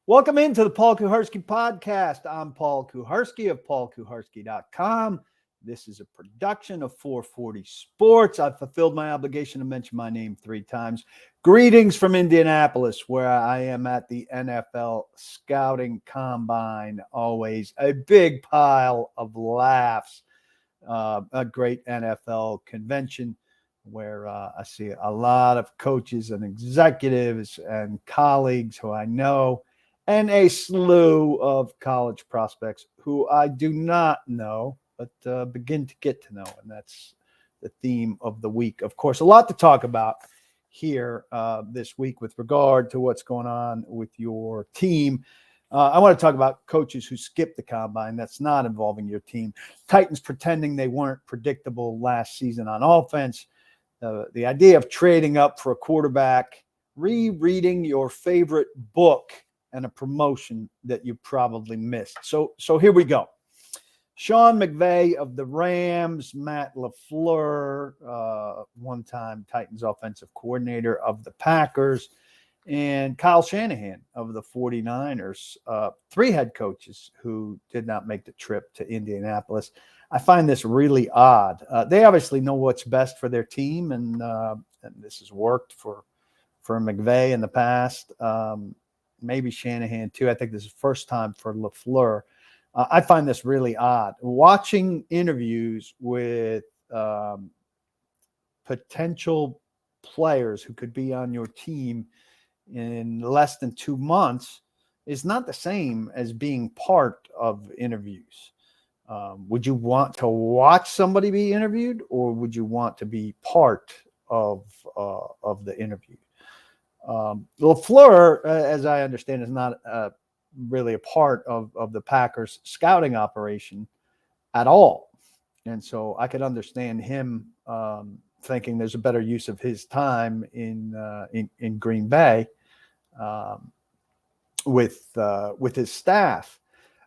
Welcome into the Paul Kuharsky Podcast. I'm Paul Kuharsky of paulkuharsky.com. This is a production of 440 Sports. I've fulfilled my obligation to mention my name 3 times. Greetings from Indianapolis, where I am at the NFL Scouting Combine. Always a big pile of laughs. A great NFL convention where I see a lot of coaches and executives and colleagues who I know, and a slew of college prospects who I do not know, but begin to get to know. And that's the theme of the week. Of course, a lot to talk about here this week with regard to what's going on with your team. I want to talk about coaches who skipped the combine. That's not involving your team. Titans pretending they weren't predictable last season on offense. The idea of trading up for a quarterback, rereading your favorite book, and a promotion that you probably missed. So here we go. Sean McVay of the Rams, Matt LaFleur, one-time Titans offensive coordinator of the Packers, and Kyle Shanahan of the 49ers, 3 head coaches who did not make the trip to Indianapolis. I find this really odd. They obviously know what's best for their team, and this has worked for McVay in the past. Maybe Shanahan too. I think this is the first time for LaFleur. I find this really odd. Watching interviews with potential players who could be on your team in less than 2 months is not the same as being part of interviews. Would you want to watch somebody be interviewed, or would you want to be part of the interview? LaFleur, as I understand, is not really a part of the Packers scouting operation at all. And so I could understand him thinking there's a better use of his time in Green Bay with his staff.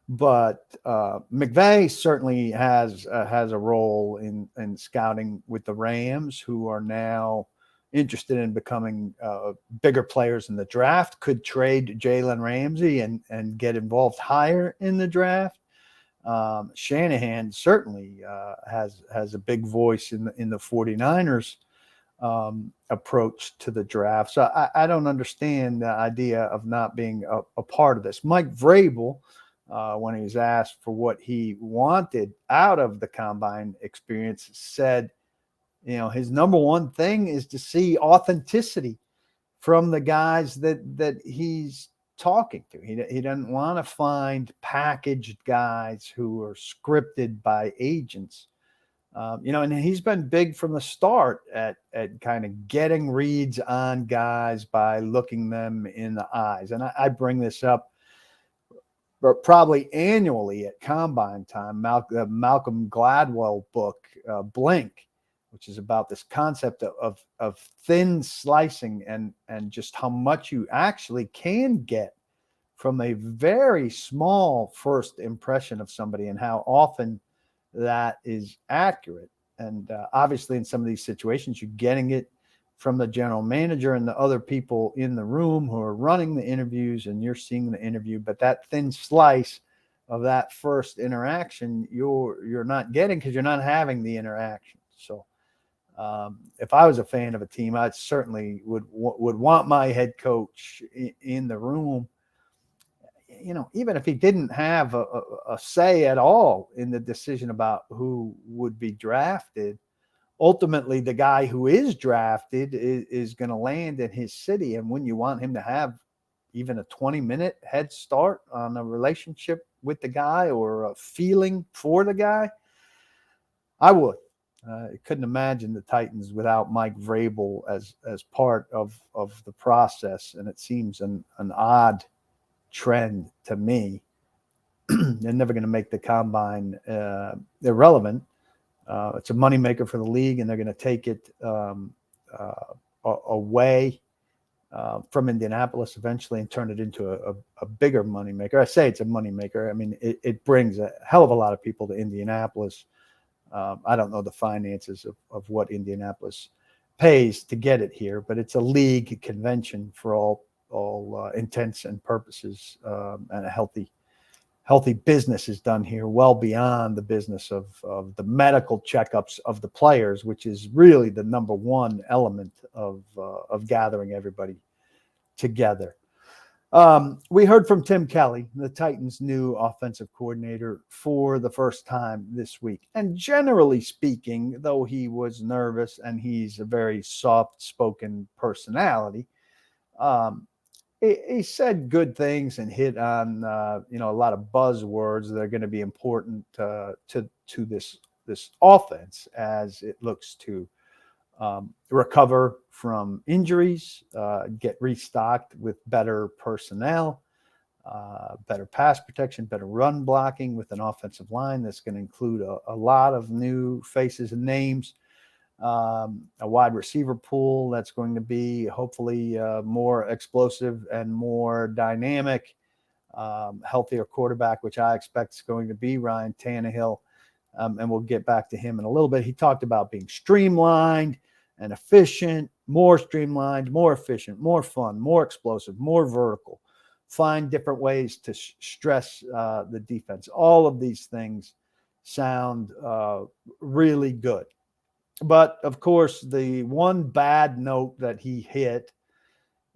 But McVay certainly has a role in scouting with the Rams, who are now interested in becoming bigger players in the draft, could trade Jalen Ramsey and get involved higher in the draft. Shanahan certainly has a big voice in the 49ers approach to the draft. So I don't understand the idea of not being a part of this. Mike Vrabel, when he was asked for what he wanted out of the combine experience, said, his number one thing is to see authenticity from the guys that he's talking to. He doesn't want to find packaged guys who are scripted by agents. And he's been big from the start at kind of getting reads on guys by looking them in the eyes. And I bring this up probably annually at combine time. Malcolm Gladwell book, Blink, which is about this concept of thin slicing and just how much you actually can get from a very small first impression of somebody and how often that is accurate. And obviously in some of these situations, you're getting it from the general manager and the other people in the room who are running the interviews, and you're seeing the interview. But that thin slice of that first interaction, you're not getting because you're not having the interaction. So if I was a fan of a team, I certainly would want my head coach in the room. Even if he didn't have a say at all in the decision about who would be drafted, ultimately the guy who is drafted is going to land in his city. And wouldn't you want him to have even a 20-minute head start on a relationship with the guy or a feeling for the guy? I would. I couldn't imagine the Titans without Mike Vrabel as part of the process. And it seems an odd trend to me. They're never going to make the combine irrelevant. It's a moneymaker for the league, and they're going to take it away from Indianapolis eventually and turn it into a bigger moneymaker. I say it's a moneymaker. I mean, it brings a hell of a lot of people to Indianapolis. I don't know the finances of what Indianapolis pays to get it here, but it's a league convention for all all intents and purposes, and a healthy business is done here, well beyond the business of the medical checkups of the players, which is really the number one element of gathering everybody together. We heard from Tim Kelly, the Titans' new offensive coordinator, for the first time this week. And generally speaking, though he was nervous and he's a very soft-spoken personality, he said good things and hit on a lot of buzzwords that are going to be important to this offense as it looks to recover from injuries, get restocked with better personnel, better pass protection, better run blocking, with an offensive line that's going to include a lot of new faces and names, a wide receiver pool that's going to be hopefully more explosive and more dynamic, healthier quarterback, which I expect is going to be Ryan Tannehill. And we'll get back to him in a little bit. He talked about being streamlined and efficient, more streamlined, more efficient, more fun, more explosive, more vertical, find different ways to stress the defense. All of these things sound really good. But, of course, the one bad note that he hit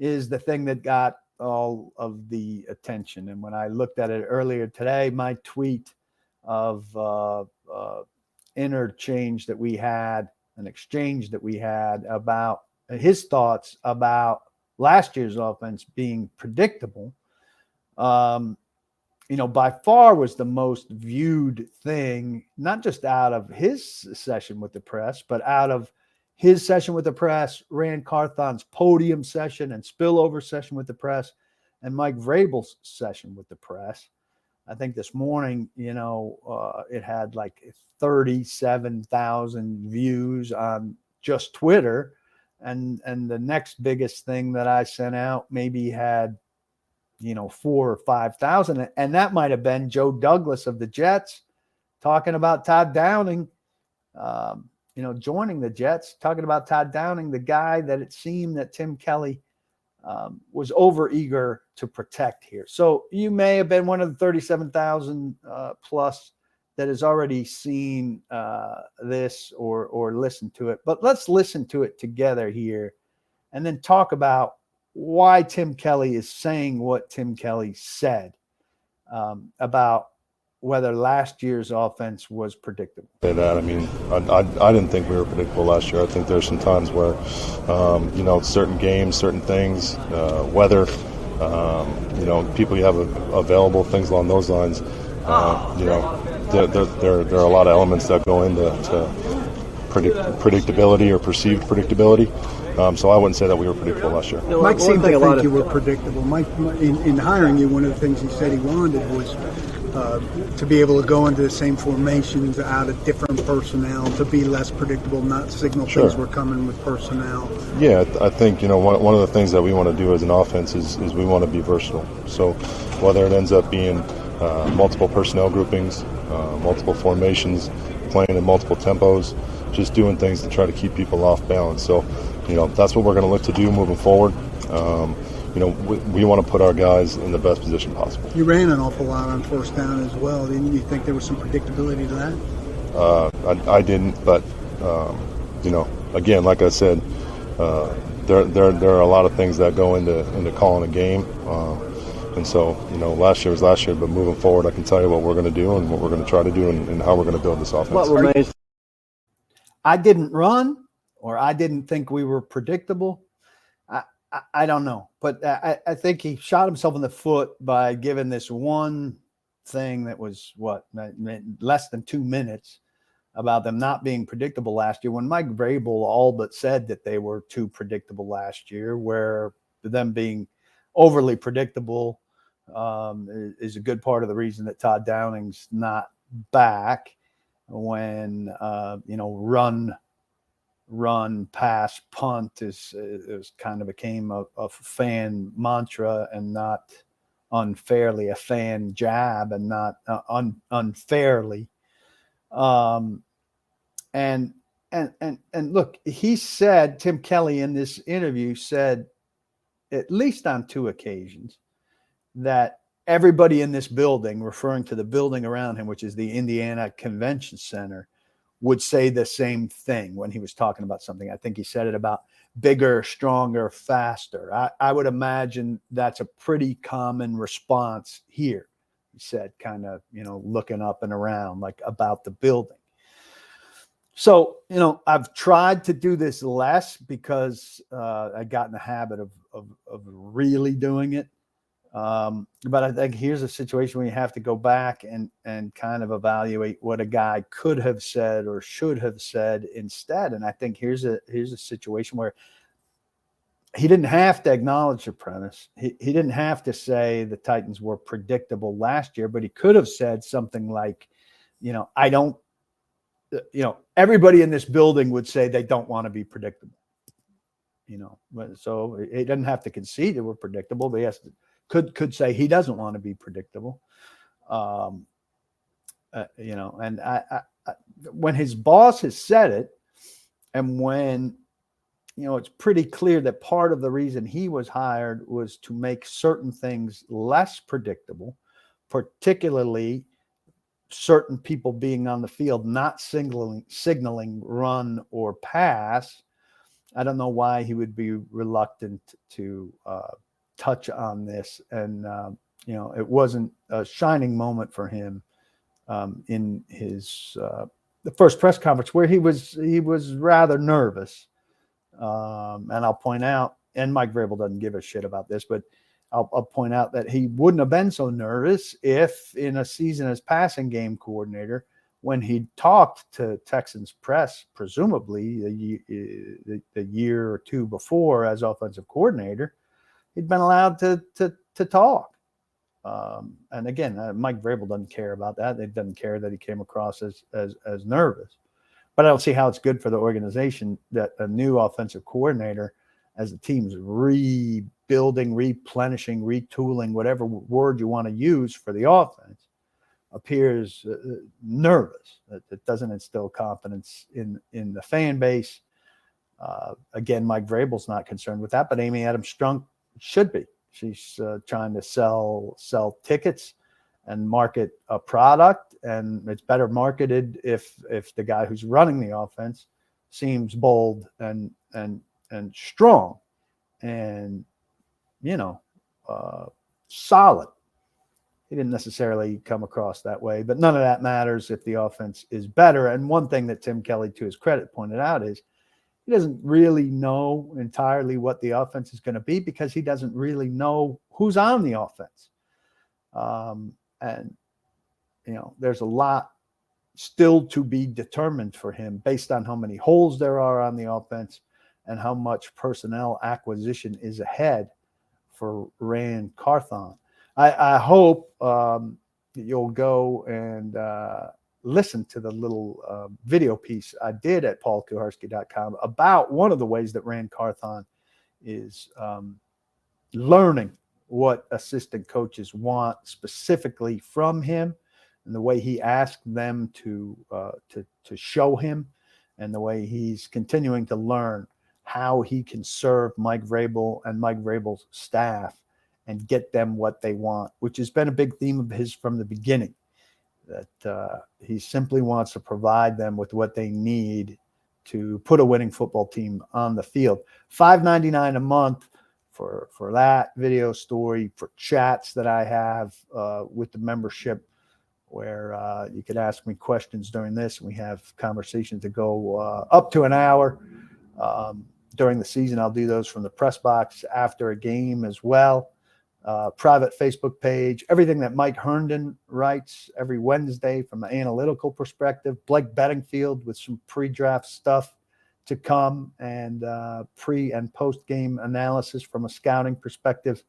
is the thing that got all of the attention. And when I looked at it earlier today, my tweet of interchange that we had, an exchange that we had about his thoughts about last year's offense being predictable, by far was the most viewed thing, not just out of his session with the press, but out of his session with the press, Rand Carthon's podium session and spillover session with the press, and Mike Vrabel's session with the press. I think this morning, it had like 37,000 views on just Twitter. And the next biggest thing that I sent out maybe had, 4,000 or 5,000. And that might have been Joe Douglas of the Jets talking about Todd Downing, joining the Jets, talking about Todd Downing, the guy that it seemed that Tim Kelly was overeager to protect here. So you may have been one of the 37,000 plus that has already seen this or listened to it. But let's listen to it together here and then talk about why Tim Kelly is saying what Tim Kelly said about whether last year's offense was predictable. Say that. I mean, I didn't think we were predictable last year. I think there's some times where, certain games, certain things, weather, people you have available, things along those lines. There are a lot of elements that go into predictability or perceived predictability. So I wouldn't say that we were predictable last year. Mike seemed to think you were predictable. Mike, in hiring you, one of the things he said he wanted was to be able to go into the same formations out of different personnel, to be less predictable, not signal things were coming with personnel. Yeah, I think, one of the things that we want to do as an offense is we want to be versatile. So whether it ends up being multiple personnel groupings, multiple formations, playing in multiple tempos, just doing things to try to keep people off balance. So, that's what we're going to look to do moving forward. We want to put our guys in the best position possible. You ran an awful lot on first down as well. Didn't you think there was some predictability to that? I didn't, but, again, like I said, there are a lot of things that go into calling a game. And so, last year was last year, but moving forward, I can tell you what we're going to do and what we're going to try to do and how we're going to build this offense. What remains? I didn't run, or I didn't think we were predictable. I don't know, but I think he shot himself in the foot by giving this one thing that was less than 2 minutes about them not being predictable last year, when Mike Vrabel all but said that they were too predictable last year, where them being overly predictable is a good part of the reason that Todd Downing's not back. When run, pass, punt is kind of became a fan mantra and not unfairly a fan jab and not unfairly. And look, he said, Tim Kelly in this interview said, at least on 2 occasions, that everybody in this building, referring to the building around him, which is the Indiana Convention Center, would say the same thing when he was talking about something. I think he said it about bigger, stronger, faster. I would imagine that's a pretty common response here. He said, kind of, looking up and around, like, about the building. So, I've tried to do this less because I got in the habit of really doing it. But I think here's a situation where you have to go back and kind of evaluate what a guy could have said or should have said instead. And I think here's a situation where he didn't have to acknowledge the premise. He didn't have to say the Titans were predictable last year, but he could have said something like, I don't, everybody in this building would say they don't want to be predictable. So he doesn't have to concede that we're predictable, but he has to, could say he doesn't want to be predictable. And I when his boss has said it, and when, it's pretty clear that part of the reason he was hired was to make certain things less predictable, particularly certain people being on the field, not signaling run or pass. I don't know why he would be reluctant to touch on this. And, it wasn't a shining moment for him in his the first press conference, where he was rather nervous. And I'll point out, and Mike Vrabel doesn't give a shit about this, but I'll point out that he wouldn't have been so nervous if in a season as passing game coordinator, when he talked to Texans press, presumably a year or two before as offensive coordinator, he'd been allowed to talk. And again, Mike Vrabel doesn't care about that. They doesn't care that he came across as nervous. But I don't see how it's good for the organization that a new offensive coordinator, as the team's rebuilding, replenishing, retooling, whatever word you want to use for the offense, appears nervous. It doesn't instill confidence in the fan base. Again, Mike Vrabel's not concerned with that, but Amy Adams Strunk should be. She's trying to sell tickets and market a product, and it's better marketed if the guy who's running the offense seems bold and strong and solid. He didn't necessarily come across that way, but none of that matters if the offense is better. And one thing that Tim Kelly, to his credit, pointed out is he doesn't really know entirely what the offense is going to be, because he doesn't really know who's on the offense. And there's a lot still to be determined for him based on how many holes there are on the offense and how much personnel acquisition is ahead for Rand Carthon. I hope that you'll go and listen to the little video piece I did at paulkuharsky.com about one of the ways that Rand Carthon is learning what assistant coaches want specifically from him, and the way he asked them to show him, and the way he's continuing to learn how he can serve Mike Vrabel and Mike Vrabel's staff and get them what they want, which has been a big theme of his from the beginning, that he simply wants to provide them with what they need to put a winning football team on the field. $5.99 a month for that video story, for chats that I have with the membership, where you could ask me questions during this. We have conversations that go up to an hour. During the season, I'll do those from the press box after a game as well. Private Facebook page, everything that Mike Herndon writes every Wednesday from an analytical perspective. Blake Bedingfield with some pre-draft stuff to come, and pre and post game analysis from a scouting perspective.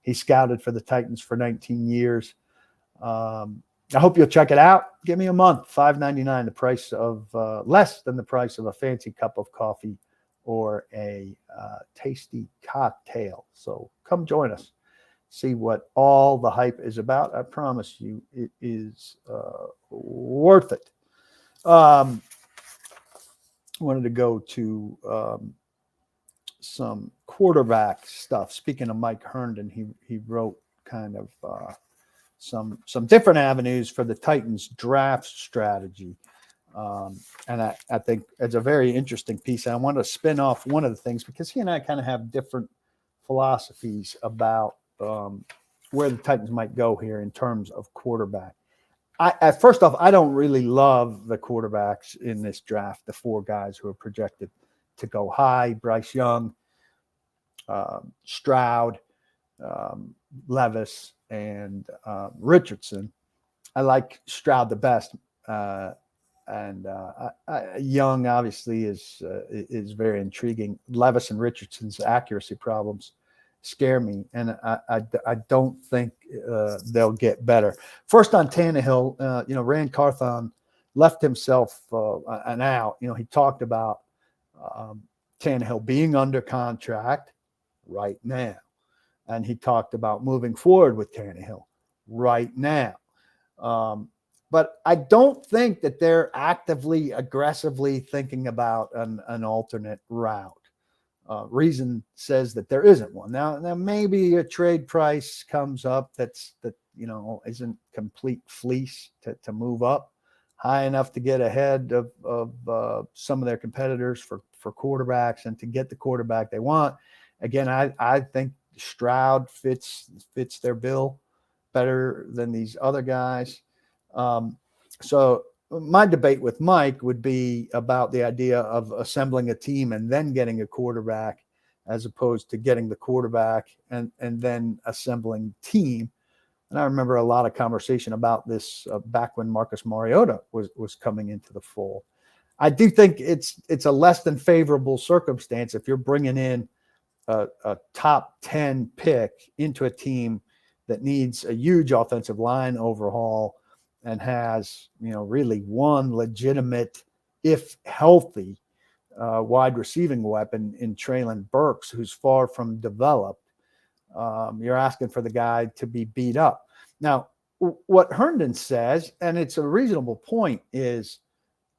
He scouted for the Titans for 19 years. I hope you'll check it out. Give me a month, $5.99, the price of less than the price of a fancy cup of coffee or a tasty cocktail. So come join us. See what all the hype is about. I promise you it is worth it. Wanted to go to some quarterback stuff. Speaking of Mike Herndon, he wrote kind of some different avenues for the Titans draft strategy. And I think it's a very interesting piece. And I want to spin off one of the things because he and I kind of have different philosophies about where the Titans might go here in terms of quarterback. First off, I don't really love the quarterbacks in this draft, the 4 guys who are projected to go high: Bryce Young, Stroud, Levis, and Richardson. I like Stroud the best. And Young obviously is very intriguing. Levis and Richardson's accuracy problems scare me, and I don't think they'll get better. First on Tannehill, Rand Carthon left himself an out. He talked about Tannehill being under contract right now, and he talked about moving forward with Tannehill right now. But I don't think that they're actively, aggressively thinking about an alternate route. Reason says that there isn't one. Now maybe a trade price comes up that isn't complete fleece to move up high enough to get ahead of some of their competitors for quarterbacks and to get the quarterback they want. Again, I think Stroud fits their bill better than these other guys. So my debate with Mike would be about the idea of assembling a team and then getting a quarterback, as opposed to getting the quarterback and then assembling team. And I remember a lot of conversation about this back when Marcus Mariota was coming into the fold. I do think it's a less than favorable circumstance if you're bringing in a top 10 pick into a team that needs a huge offensive line overhaul and has, really one legitimate, if healthy, wide receiving weapon in Treylon Burks, who's far from developed. You're asking for the guy to be beat up. Now, what Herndon says, and it's a reasonable point, is,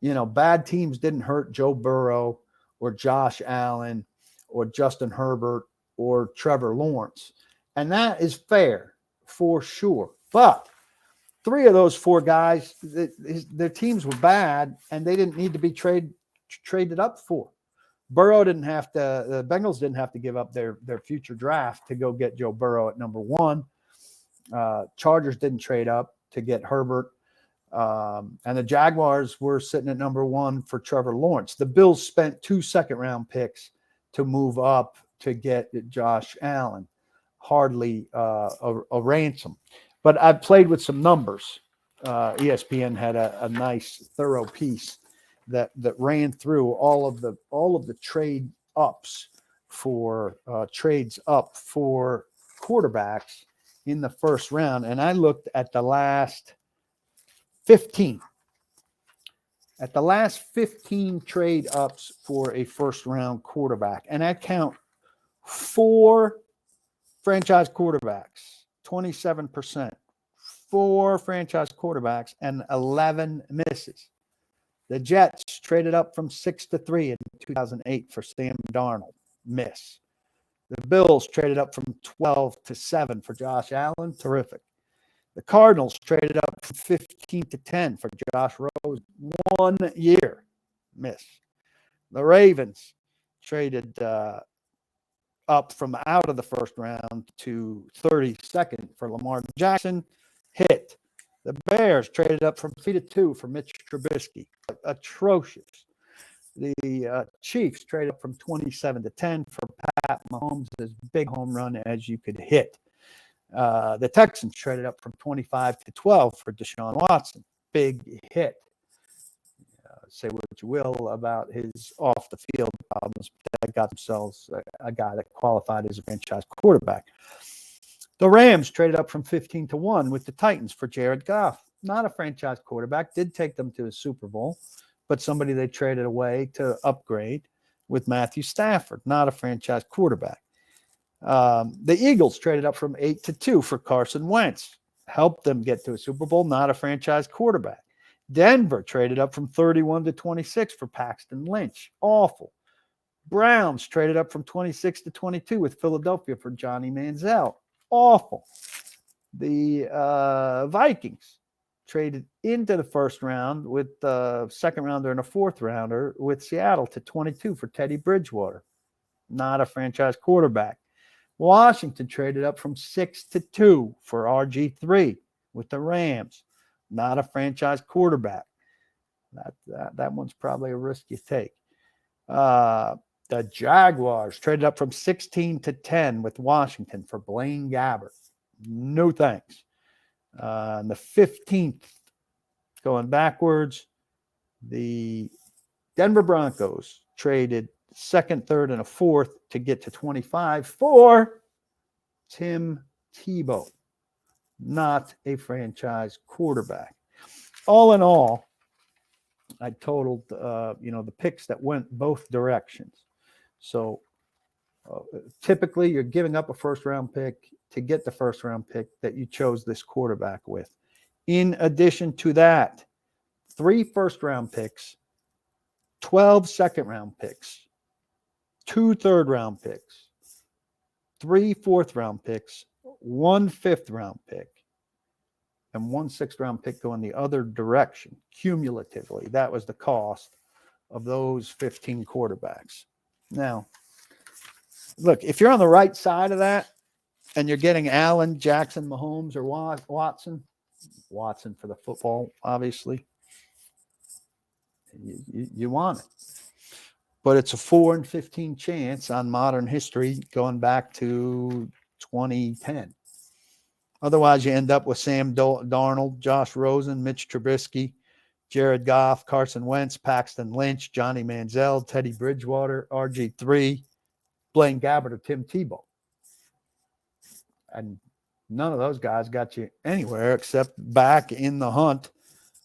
bad teams didn't hurt Joe Burrow or Josh Allen or Justin Herbert or Trevor Lawrence. And that is fair for sure. But 3 of those 4 guys, their teams were bad, and they didn't need to be traded up for. Burrow didn't have to. The Bengals didn't have to give up their future draft to go get Joe Burrow at number 1. Chargers didn't trade up to get Herbert, and the Jaguars were sitting at number 1 for Trevor Lawrence. The Bills spent 2 second-round picks to move up to get Josh Allen. Hardly a ransom. But I've played with some numbers. ESPN had a nice, thorough piece that ran through all of the trade ups for trades up for quarterbacks in the first round, and I looked at the last 15. At the last 15 trade ups for a first round quarterback, and I count 4 franchise quarterbacks. 27%, 4 franchise quarterbacks, and 11 misses. The Jets traded up from 6 to 3 in 2008 for Sam Darnold, miss. The Bills traded up from 12 to 7 for Josh Allen, terrific. The Cardinals traded up from 15 to 10 for Josh Rose, 1 year, miss. The Ravens traded up from out of the first round to 32nd for Lamar Jackson, hit. The Bears traded up from 3 to 2 for Mitch Trubisky, atrocious. The Chiefs traded up from 27 to 10 for Pat Mahomes, as big home run as you could hit. The Texans traded up from 25 to 12 for Deshaun Watson, big hit. Say what you will about his off-the-field problems, but they got themselves a guy that qualified as a franchise quarterback. The Rams traded up from 15 to 1 with the Titans for Jared Goff. Not a franchise quarterback, did take them to a Super Bowl, but somebody they traded away to upgrade with Matthew Stafford, not a franchise quarterback. The Eagles traded up from 8 to 2 for Carson Wentz. Helped them get to a Super Bowl, not a franchise quarterback. Denver traded up from 31 to 26 for Paxton Lynch. Awful. Browns traded up from 26 to 22 with Philadelphia for Johnny Manziel. Awful. The Vikings traded into the first round with the second rounder and a fourth rounder with Seattle to 22 for Teddy Bridgewater. Not a franchise quarterback. Washington traded up from 6 to 2 for RG3 with the Rams. Not a franchise quarterback. That one's probably a risk you take. The Jaguars traded up from 16 to 10 with Washington for Blaine Gabbert. No thanks. And the 15th, going backwards, the Denver Broncos traded second, third, and a fourth to get to 25 for Tim Tebow. Not a franchise quarterback. All in all, I totaled, the picks that went both directions. So typically you're giving up a first-round pick to get the first-round pick that you chose this quarterback with. In addition to that, 3 first-round picks, 12 second-round picks, 2 third-round picks, 3 fourth-round picks, 1 fifth-round pick, and 1 sixth-round pick going the other direction. Cumulatively, that was the cost of those 15 quarterbacks. Now, look, if you're on the right side of that and you're getting Allen, Jackson, Mahomes, or Watson for the football, obviously, you want it. But it's a 4 in 15 chance on modern history going back to 2010. Otherwise, you end up with Sam Darnold, Josh Rosen, Mitch Trubisky, Jared Goff, Carson Wentz, Paxton Lynch, Johnny Manziel, Teddy Bridgewater, RG3, Blaine Gabbert, or Tim Tebow. And none of those guys got you anywhere except back in the hunt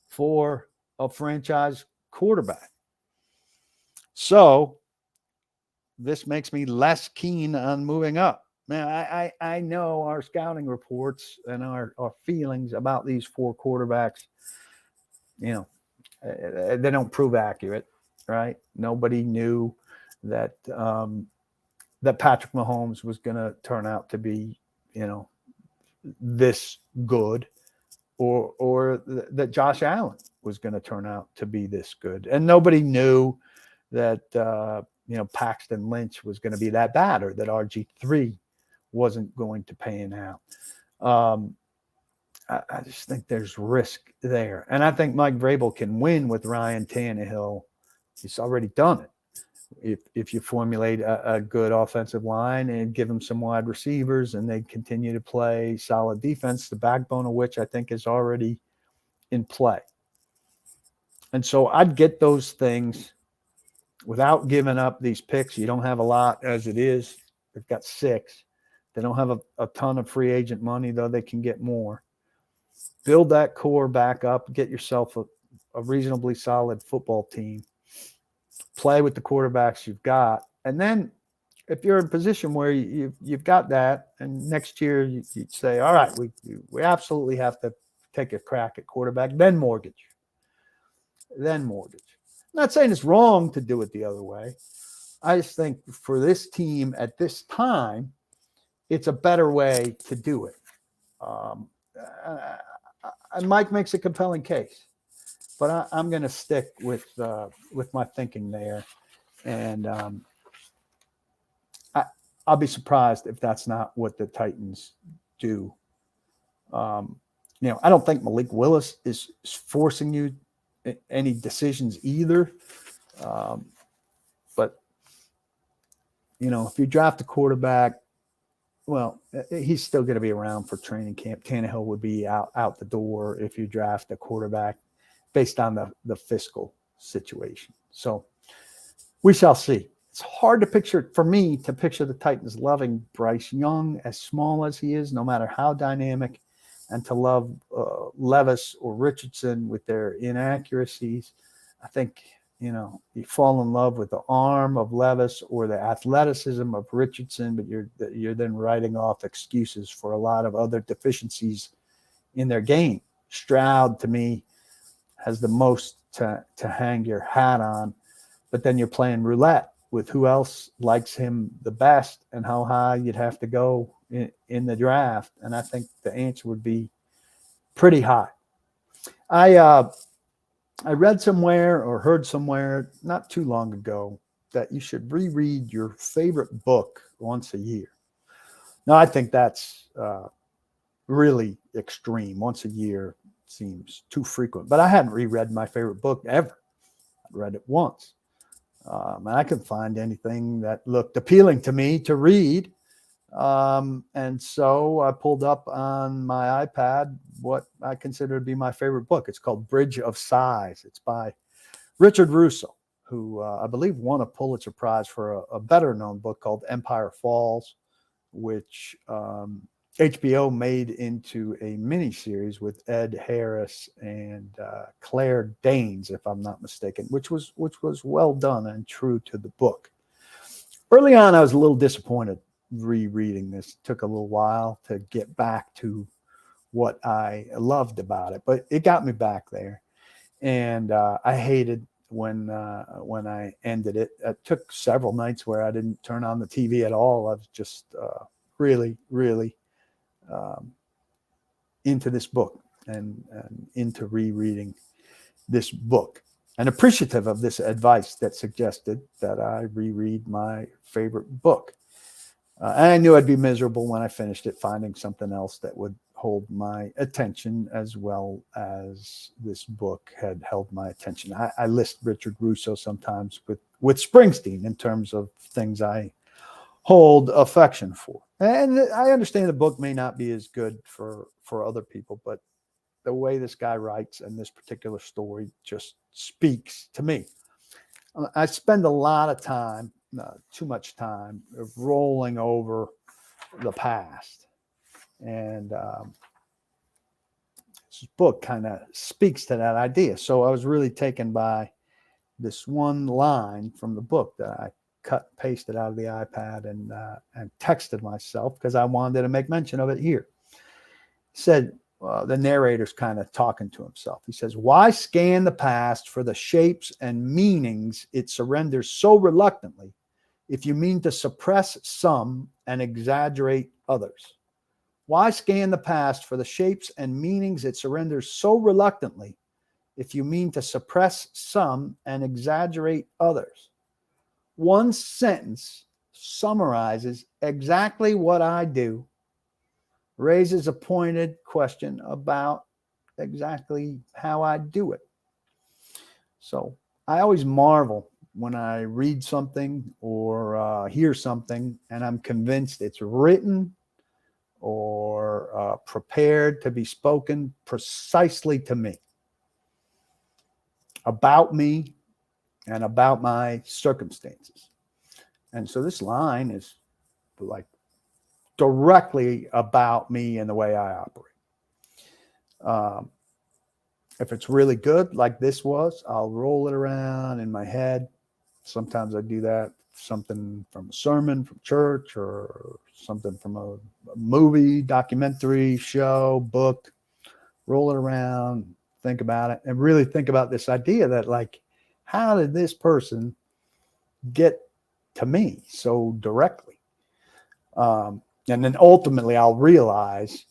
for a franchise quarterback. So this makes me less keen on moving up. Man, I know our scouting reports and our feelings about these 4 quarterbacks, they don't prove accurate, right? Nobody knew that that Patrick Mahomes was going to turn out to be, this good, or that Josh Allen was going to turn out to be this good. And nobody knew that, Paxton Lynch was going to be that bad, or that RG3 wasn't going to pan out. I just think there's risk there. And I think Mike Vrabel can win with Ryan Tannehill. He's already done it. If you formulate a good offensive line and give him some wide receivers and they continue to play solid defense, the backbone of which I think is already in play. And so I'd get those things without giving up these picks. You don't have a lot as it is. They've got 6. They don't have a ton of free agent money, though they can get more. Build that core back up. Get yourself a reasonably solid football team. Play with the quarterbacks you've got. And then if you're in a position where you've got that, and next year you'd say, all right, we absolutely have to take a crack at quarterback, then mortgage. I'm not saying it's wrong to do it the other way. I just think for this team at this time, it's a better way to do it. And Mike makes a compelling case, but I'm going to stick with my thinking there. And I'll be surprised if that's not what the Titans do. I don't think Malik Willis is forcing you any decisions either. But, if you draft a quarterback, well, he's still going to be around for training camp. Tannehill would be out the door if you draft a quarterback based on the fiscal situation. So we shall see. It's hard to picture the Titans loving Bryce Young, as small as he is, no matter how dynamic, and to love Levis or Richardson with their inaccuracies. I think, you fall in love with the arm of Levis or the athleticism of Richardson, but you're then writing off excuses for a lot of other deficiencies in their game. Stroud, to me, has the most to hang your hat on, but then you're playing roulette with who else likes him the best and how high you'd have to go in the draft. And I think the answer would be pretty high. I read somewhere or heard somewhere not too long ago that you should reread your favorite book once a year. Now, I think that's really extreme. Once a year seems too frequent, but I hadn't reread my favorite book ever. I read it once. And I couldn't find anything that looked appealing to me to read. And so I pulled up on my iPad what I consider to be my favorite book. It's called Bridge of Sighs. It's by Richard Russo, who I believe won a Pulitzer Prize for a better known book called Empire Falls, which HBO made into a miniseries with Ed Harris and Claire Danes, if I'm not mistaken, which was well done and true to the book. Early on, I was a little disappointed rereading this. It took a little while to get back to what I loved about it, but it got me back there. And I hated when I ended it. It took several nights where I didn't turn on the TV at all. I was just really into this book and into rereading this book, and appreciative of this advice that suggested that I reread my favorite book. And I knew I'd be miserable when I finished it, finding something else that would hold my attention as well as this book had held my attention. I list Richard Russo sometimes with Springsteen in terms of things I hold affection for. And I understand the book may not be as good for other people, but the way this guy writes and this particular story just speaks to me. I spend a lot of time, too much time, rolling over the past. And this book kind of speaks to that idea. So I was really taken by this one line from the book that I cut and pasted out of the iPad and texted myself because I wanted to make mention of it here. He said, the narrator's kind of talking to himself. He says, "Why scan the past for the shapes and meanings it surrenders so reluctantly if you mean to suppress some and exaggerate others? Why scan the past for the shapes and meanings it surrenders so reluctantly if you mean to suppress some and exaggerate others? One sentence summarizes exactly what I do, raises a pointed question about exactly how I do it." So I always marvel when I read something or hear something and I'm convinced it's written or prepared to be spoken precisely to me, about me and about my circumstances. And so this line is like directly about me and the way I operate. If it's really good, like this was, I'll roll it around in my head. Sometimes I do that, something from a sermon from church or something from a movie, documentary, show, book. Roll it around, think about it, and really think about this idea that, like, how did this person get to me so directly? And then ultimately I'll realize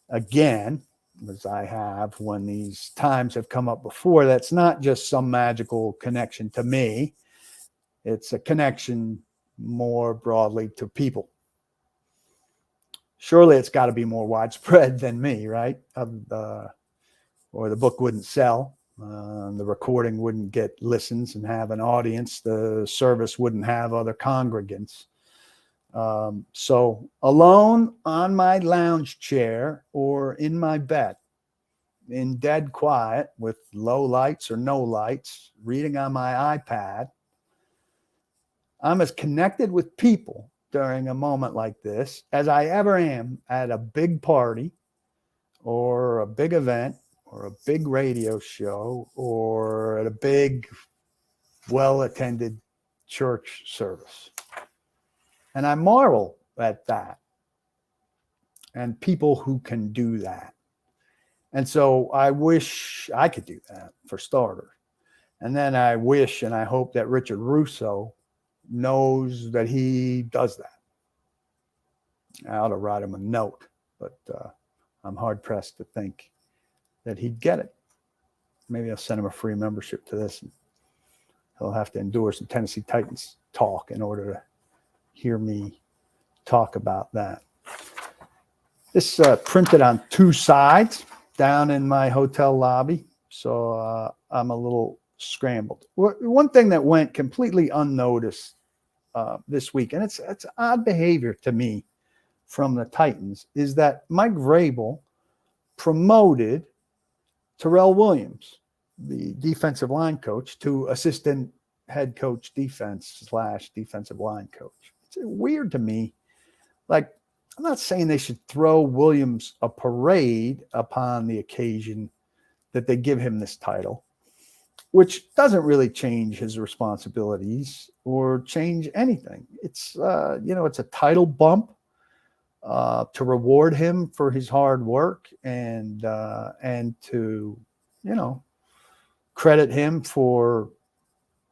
again, as I have when these times have come up before, that's not just some magical connection to me. It's a connection more broadly to people. Surely it's got to be more widespread than me, right? Or the book wouldn't sell. The recording wouldn't get listens and have an audience. The service wouldn't have other congregants. So alone on my lounge chair or in my bed, in dead quiet with low lights or no lights, reading on my iPad, I'm as connected with people during a moment like this as I ever am at a big party or a big event or a big radio show or at a big, well-attended church service. And I marvel at that and people who can do that. And so I wish I could do that, for starters. And then I wish and I hope that Richard Russo knows that he does that. I ought to write him a note, but I'm hard pressed to think that he'd get it. Maybe I'll send him a free membership to this, and he'll have to endure some Tennessee Titans talk in order to hear me talk about that. This printed on 2 sides down in my hotel lobby, so I'm a little scrambled. One thing that went completely unnoticed this week, and it's odd behavior to me from the Titans, is that Mike Vrabel promoted Terrell Williams, the defensive line coach, to assistant head coach defensive line coach. It's weird to me. Like, I'm not saying they should throw Williams a parade upon the occasion that they give him this title, which doesn't really change his responsibilities or change anything. It's, it's a title bump to reward him for his hard work and to, credit him for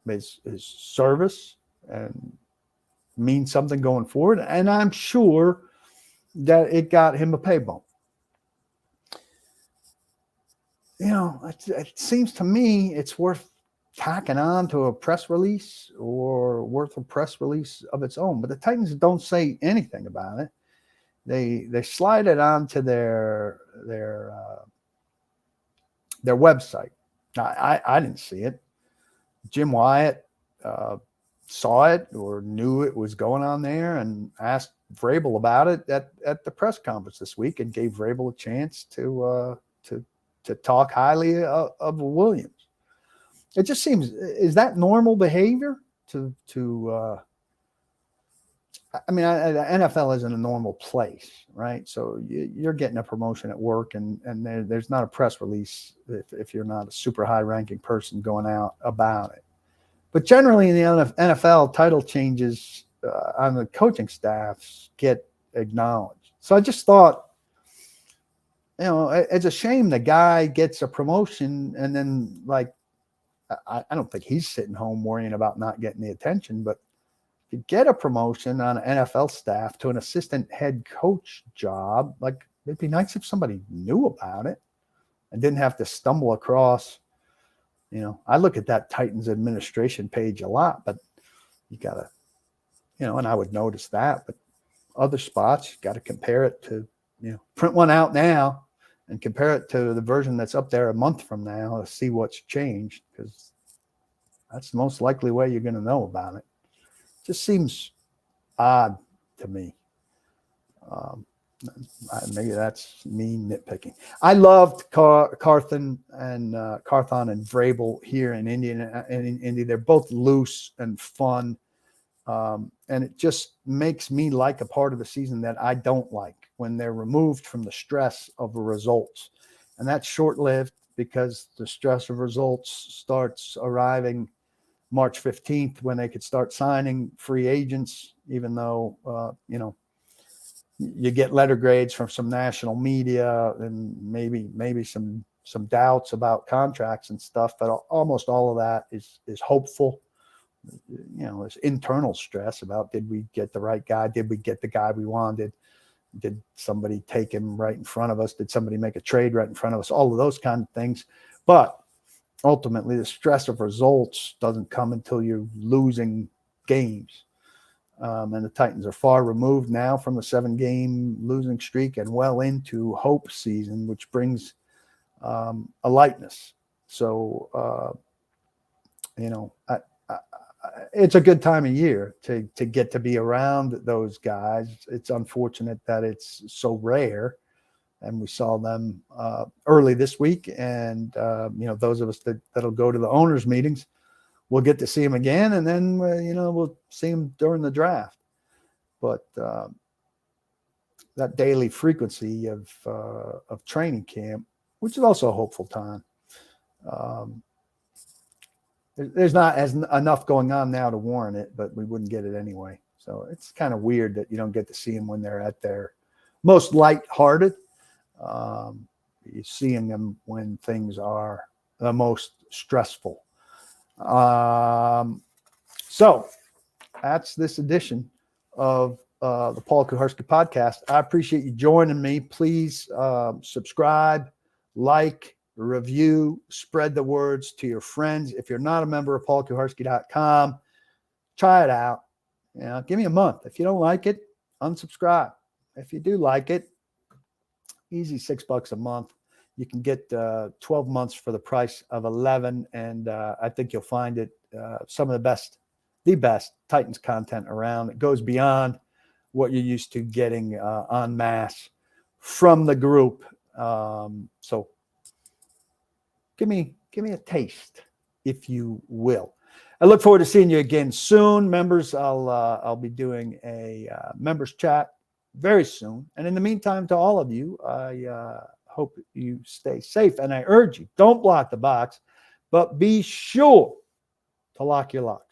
his service and mean something going forward. And I'm sure that it got him a pay bump. It seems to me it's worth tacking on to a press release or worth a press release of its own. But the Titans don't say anything about it. They slide it onto their website. I didn't see it. Jim Wyatt saw it or knew it was going on there and asked Vrabel about it at the press conference this week and gave Vrabel a chance to talk highly of Williams. It just seems, is that normal behavior the NFL isn't a normal place, right? So you're getting a promotion at work and there's not a press release if you're not a super high ranking person going out about it. But generally in the NFL, title changes on the coaching staffs get acknowledged. So I just thought, it's a shame the guy gets a promotion and then, like, I don't think he's sitting home worrying about not getting the attention, but to get a promotion on an NFL staff to an assistant head coach job, like, it'd be nice if somebody knew about it and didn't have to stumble across. I look at that Titans administration page a lot, but you gotta, and I would notice that, but other spots, you got to compare it to, print one out now and compare it to the version that's up there a month from now to see what's changed, because that's the most likely way you're going to know about it. Just seems odd to me. Maybe that's me nitpicking. I loved Carthon and Vrabel here in Indy. They're both loose and fun, and it just makes me like a part of the season that I don't like, when they're removed from the stress of results. And that's short-lived, because the stress of results starts arriving March 15th, when they could start signing free agents, even though, you get letter grades from some national media and maybe some doubts about contracts and stuff, but almost all of that is hopeful. There's internal stress about, did we get the right guy? Did we get the guy we wanted? Did somebody take him right in front of us? Did somebody make a trade right in front of us? All of those kind of things. But ultimately, the stress of results doesn't come until you're losing games. And the Titans are far removed now from the 7-game losing streak and well into hope season, which brings a lightness. So, it's a good time of year to get to be around those guys. It's unfortunate that it's so rare, and we saw them early this week. And those of us that'll go to the owners' meetings, we'll get to see them again, and then we'll see them during the draft. But that daily frequency of training camp, which is also a hopeful time. There's not enough going on now to warrant it, but we wouldn't get it anyway. So it's kind of weird that you don't get to see them when they're at their most lighthearted. You're seeing them when things are the most stressful. So that's this edition of the Paul Kuharsky Podcast. I appreciate you joining me. Please subscribe, like, review, spread the words to your friends. If you're not a member of paulkuharsky.com, try it out. Give me a month. If you don't like it, unsubscribe. If you do like it, easy $6 a month. You can get 12 months for the price of 11, and I think you'll find it some of the best Titans content around. It goes beyond what you're used to getting en masse from the group. So give me a taste, if you will. I look forward to seeing you again soon, members. I'll be doing a members chat very soon. And in the meantime, to all of you, I hope you stay safe. And I urge you, don't block the box, but be sure to lock your lock.